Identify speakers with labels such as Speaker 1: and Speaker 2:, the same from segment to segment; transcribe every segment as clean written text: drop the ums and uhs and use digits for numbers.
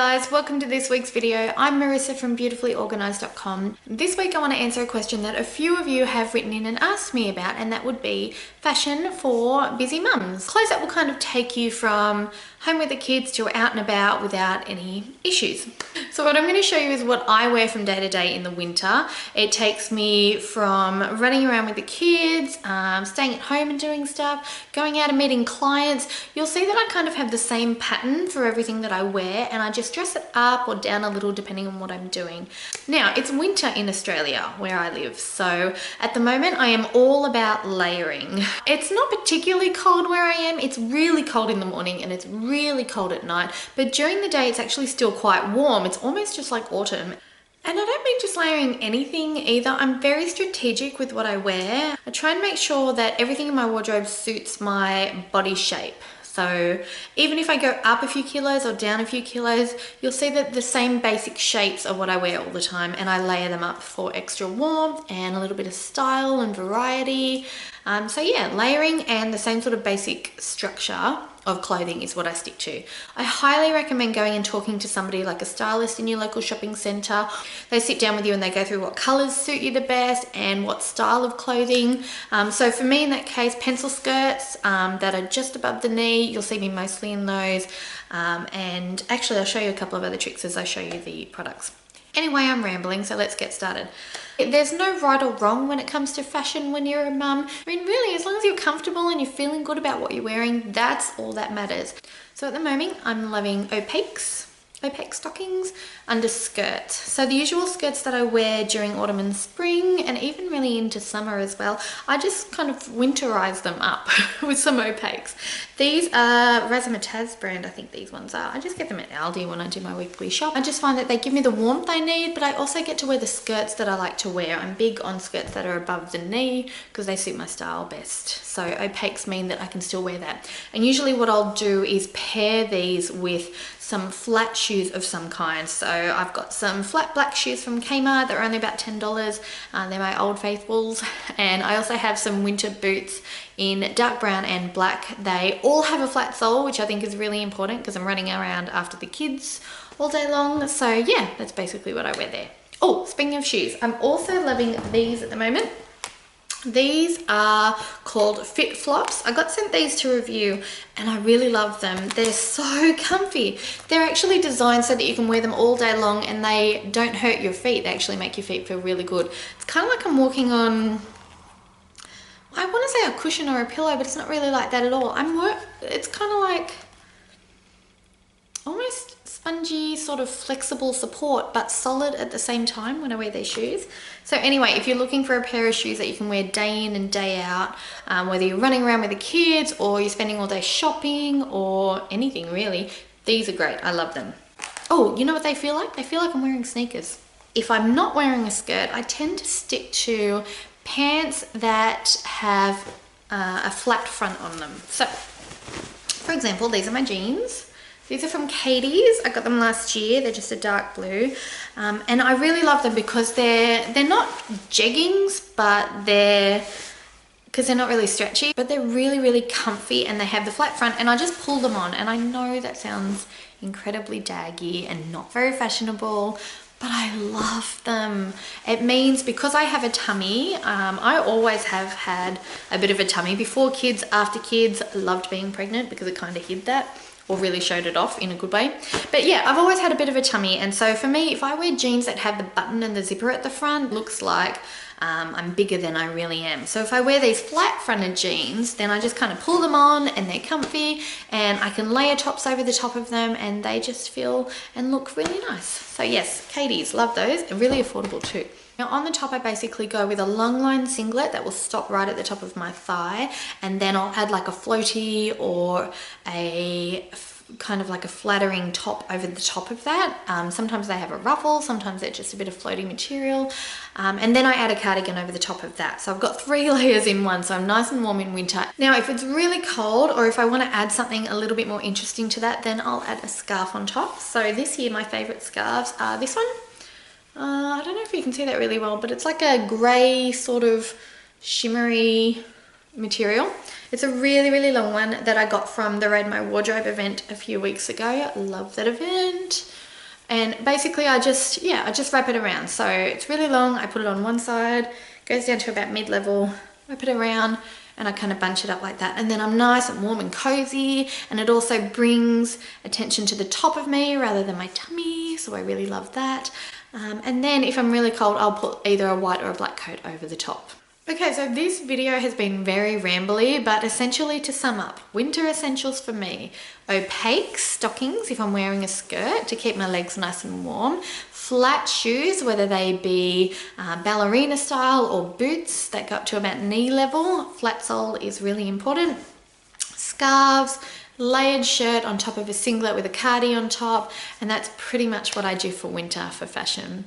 Speaker 1: guys, welcome to this week's video. I'm Marissa from beautifulyorganised.com. This week I want to answer a question that a few of you have written in and asked me about, and that would be fashion for busy mums. Clothes that will kind of take you from home with the kids to out and about without any issues. So what I'm going to show you is what I wear from day to day in the winter. It takes me from running around with the kids, staying at home and doing stuff, going out and meeting clients. You'll see that I kind of have the same pattern for everything that I wear, and I just dress it up or down a little depending on what I'm doing. Now, it's winter in Australia where I live, so at the moment I am all about layering. It's not particularly cold where I am. It's really cold in the morning and it's really cold at night, but during the day it's actually still quite warm. It's almost just like autumn. And I don't mean just layering anything either. I'm very strategic with what I wear. I try and make sure that everything in my wardrobe suits my body shape. So even if I go up a few kilos or down a few kilos, you'll see that the same basic shapes are what I wear all the time, and I layer them up for extra warmth and a little bit of style and variety. So yeah, layering and the same sort of basic structure of clothing is what I stick to. I highly recommend going and talking to somebody like a stylist in your local shopping centre. They sit down with you and they go through what colours suit you the best and what style of clothing. So for me in that case, pencil skirts that are just above the knee, you'll see me mostly in those. And actually I'll show you a couple of other tricks as I show you the products. Anyway, I'm rambling, so let's get started. There's no right or wrong when it comes to fashion when you're a mum. I mean, really, as long as you're comfortable and you're feeling good about what you're wearing, that's all that matters. So at the moment, I'm loving opaque stockings under skirts. So the usual skirts that I wear during autumn and spring, and even really into summer as well, I just kind of winterize them up with some opaques. These are Razzmatazz brand, I think these ones are. I just get them at Aldi when I do my weekly shop. I just find that they give me the warmth I need, but I also get to wear the skirts that I like to wear. I'm big on skirts that are above the knee because they suit my style best. So opaques mean that I can still wear that. And usually what I'll do is pair these with some flat shoes of some kind. So I've got some flat black shoes from Kmart. They're only about $10. They're my old faithfuls. And I also have some winter boots in dark brown and black. They all have a flat sole, which I think is really important because I'm running around after the kids all day long. So yeah, that's basically what I wear there. Oh, speaking of shoes, I'm also loving these at the moment. These are called FitFlops. I got sent these to review and I really love them. They're so comfy. They're actually designed so that you can wear them all day long and they don't hurt your feet. They actually make your feet feel really good. It's kind of like I'm walking on, I want to say a cushion or a pillow, but it's not really like that at all. It's kind of like almost spongy, sort of flexible support, but solid at the same time when I wear these shoes. So anyway, if you're looking for a pair of shoes that you can wear day in and day out, whether you're running around with the kids or you're spending all day shopping or anything really, these are great. I love them. Oh, you know what they feel like? They feel like I'm wearing sneakers. If I'm not wearing a skirt, I tend to stick to pants that have a flat front on them. So, for example, these are my jeans. These are from Katie's. I got them last year. They're just a dark blue. And I really love them because they're not jeggings, but because they're not really stretchy, but they're really, really comfy and they have the flat front, and I just pull them on. And I know that sounds incredibly daggy and not very fashionable, but I love them. It means because I have a tummy, I always have had a bit of a tummy before kids, after kids. I loved being pregnant because it kind of hid that, or really showed it off in a good way. But yeah, I've always had a bit of a tummy, and so for me, if I wear jeans that have the button and the zipper at the front, it looks like I'm bigger than I really am. So if I wear these flat fronted jeans, then I just kind of pull them on and they're comfy, and I can layer tops over the top of them and they just feel and look really nice. So yes, Katie's, love those. They're really affordable too. Now on the top, I basically go with a long line singlet that will stop right at the top of my thigh, and then I'll add like a floaty or a kind of like a flattering top over the top of that. Sometimes they have a ruffle, sometimes they're just a bit of floaty material. And then I add a cardigan over the top of that. So I've got 3 layers in one, so I'm nice and warm in winter. Now, if it's really cold or if I want to add something a little bit more interesting to that, then I'll add a scarf on top. So this year, my favorite scarves are this one. I don't know if you can see that really well, but it's like a grey sort of shimmery material. It's a really, really long one that I got from the Raid My Wardrobe event a few weeks ago. I love that event. And basically I just wrap it around. So it's really long, I put it on one side, goes down to about mid-level, wrap it around, and I kind of bunch it up like that. And then I'm nice and warm and cozy, and it also brings attention to the top of me rather than my tummy, so I really love that. And then if I'm really cold, I'll put either a white or a black coat over the top. Okay, so this video has been very rambly, but essentially to sum up, winter essentials for me: opaque stockings if I'm wearing a skirt to keep my legs nice and warm, flat shoes, whether they be ballerina style or boots that go up to about knee level. Flat sole is really important. Scarves, layered shirt on top of a singlet with a cardi on top, and that's pretty much what I do for winter for fashion.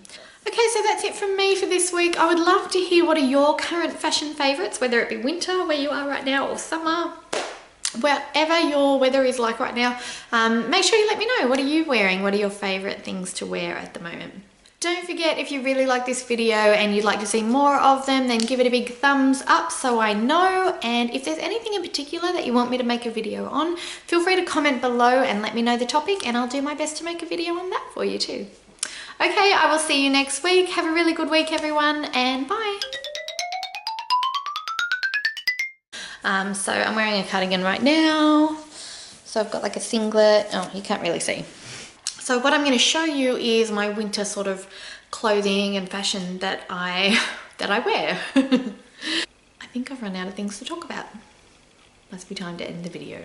Speaker 1: Okay, so that's it from me for this week. I would love to hear what are your current fashion favorites, whether it be winter where you are right now or summer, whatever your weather is like right now. Make sure you let me know, what are you wearing? What are your favorite things to wear at the moment? Don't forget, if you really like this video and you'd like to see more of them, then give it a big thumbs up so I know. And if there's anything in particular that you want me to make a video on, feel free to comment below and let me know the topic, and I'll do my best to make a video on that for you too. Okay, I will see you next week. Have a really good week, everyone, and bye. So I'm wearing a cardigan right now. So I've got like a singlet. Oh, you can't really see. So what I'm going to show you is my winter sort of clothing and fashion that I wear. I think I've run out of things to talk about. Must be time to end the video.